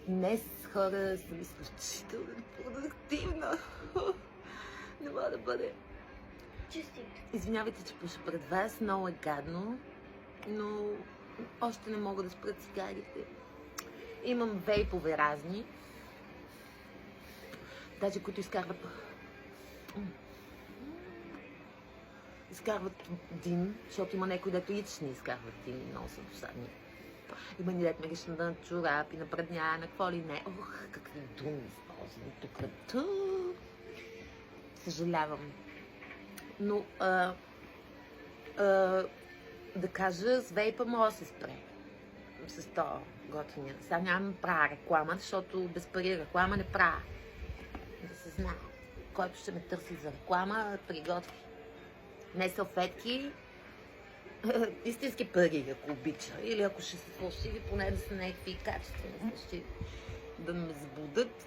Днес хора съм изключително продуктивна. Не мога да бъде. Честит. Извинявайте, че пуша пред вас, много е гадно, но още не мога да спра цигарите. Имам вейпове разни, даже които изкарват дим, защото има някои, дето ични изкарват дим, много са досадни. Има ни дет мириш на чорапи, на прадня, на какво ли не. Ох, какви думи използвам тук. Съжалявам. Но, да кажа, с вейпа може да се спре. С това готвения. Сега нямам правя реклама, защото без пари реклама не правя. Да се знае. Който ще ме търси за реклама, приготви. Не салфетки, истински пари, ако обича. Или ако ще се фалшиви, поне да са някакви качествени фалшиви. Да ме заблудат.